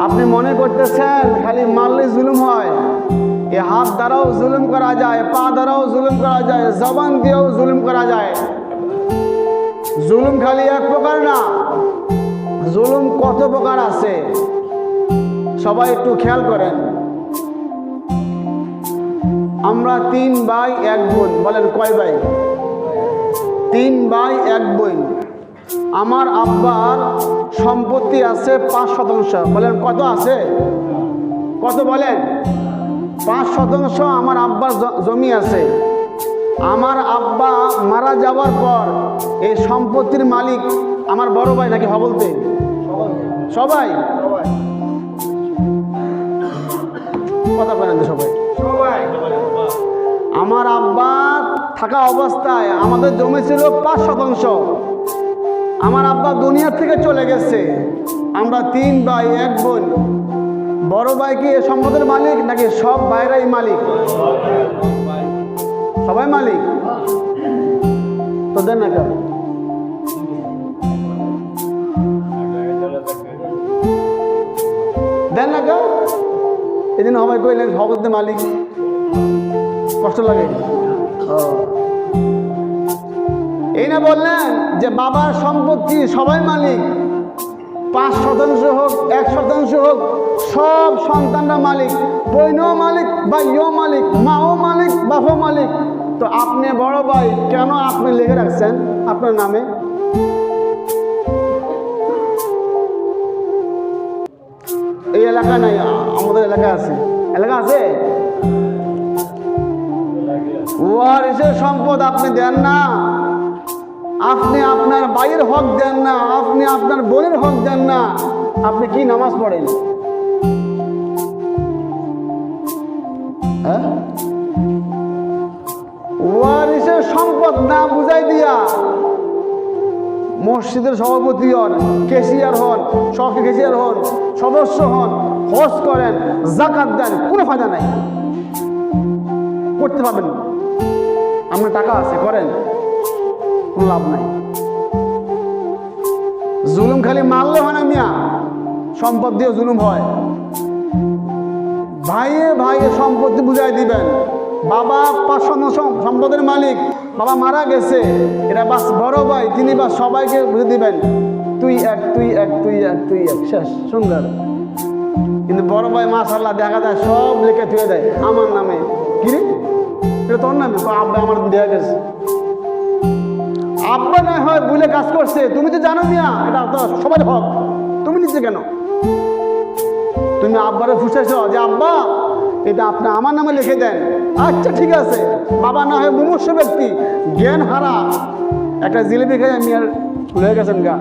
আপনি মনে করতেছেন খালি মারলে জুলুম হয়? এ হাত দ্বারাও জুলুম করা যায়, পা দ্বারাও জুলুম করা যায়, জবান দিয়েও জুলুম করা যায়। জুলুম খালি এক প্রকার না, জুলুম কত প্রকার আছে। সবাই একটু খেয়াল করেন। আমরা 3 ভাই 1 বোন। বলেন কয় ভাই? 3 ভাই 1 বোন। আমার আব্বার সম্পত্তি আছে 5%। বলেন কত আছে? কত বলেন? 5% আমার আব্বার জমি আছে। আমার আব্বা মারা যাওয়ার পর এই সম্পত্তির মালিক আমার বড় ভাই নাকি বলতে? সবাই কথা বলেন তো সবাই। আমার আব্বা থাকা অবস্থায় আমাদের জমি ছিল 5%। আমার আব্বা দুনিয়া থেকে চলে গেছে। আমরা 3 ভাই 1 বোন। বড় ভাই কি এই সম্পদের মালিক নাকি সব ভাইরাই মালিক? সবাই মালিক। তো দেন না কেন? দেন না কেন? এই জন্য সবাই কইলেন সবদের মালিক, কষ্ট লাগে। এই না বললেন যে বাবার সম্পত্তি সবাই মালিক, 5% হোক 1% হোক, সব সন্তানরা মালিক। বইনও মালিক, ভাইও মালিক, মাও মালিক, বাপও মালিক। তো আপনি বড় ভাই, কেন আপনি লিখে রাখছেন আপনার নামে? এই এলাকা নাই, আমাদের এলাকা আছে। এলাকা আছে। ওয়ারিসের সম্পদ আপনি দেন না, আপনি আপনার ভাইয়ের হক দেন না, আপনি আপনার বোনের হক দেন না। আপনি কি নামাজ পড়েন? ওয়ারিসের সম্পদ না বুঝাই দিয়া মসজিদের সভাপতি হন, ক্যাশিয়ার হন, সহকারী ক্যাশিয়ার হন, সদস্য হন, হজ করেন, যাকাত দেন, কোনো ফায়দা নাই। করতে পারবেন, আপনার টাকা আছে, করেন, কোনো লাভ নাই। জুলুম খালি মারলে হয় না মিয়া, সম্পদ দিয়ে জুলুম হয়। ভাইয়ে ভাইয়ে সম্পত্তি বুঝাই দিবেন। বাবা 5% সম্পদের মালিক, বাবা মারা গেছে, এটা বাস বড় ভাই, তিনি বাস সবাইকে বুঝে দিবেন তুই এক, তুই এক, তুই এক, তুই এক, শেষ, সুন্দর। কিন্তু বড় ভাই মাশাআল্লাহ দেখা যায় সব লিখে থুয়ে দেয় আমার নামে। কি রে, এটা তোর নামে? আব্বা আমার দেয়া গেছে। আব্বা না হয় ভুলে কাজ করছে, তুমি তো জানো মিয়া এটা তো সবার হক, তুমি নিচ্ছে কেন? তুমি আব্বারে ফুসাইছো যে আব্বা এটা আপনি আমার নামে লিখে দেন। আচ্ছা ঠিক আছে, বাবা না হয় মুমূর্ষু ব্যক্তি, জ্ঞান হারা, একটা জিলিপি খেয়ে মিয়ার হয়ে গেছেন গা।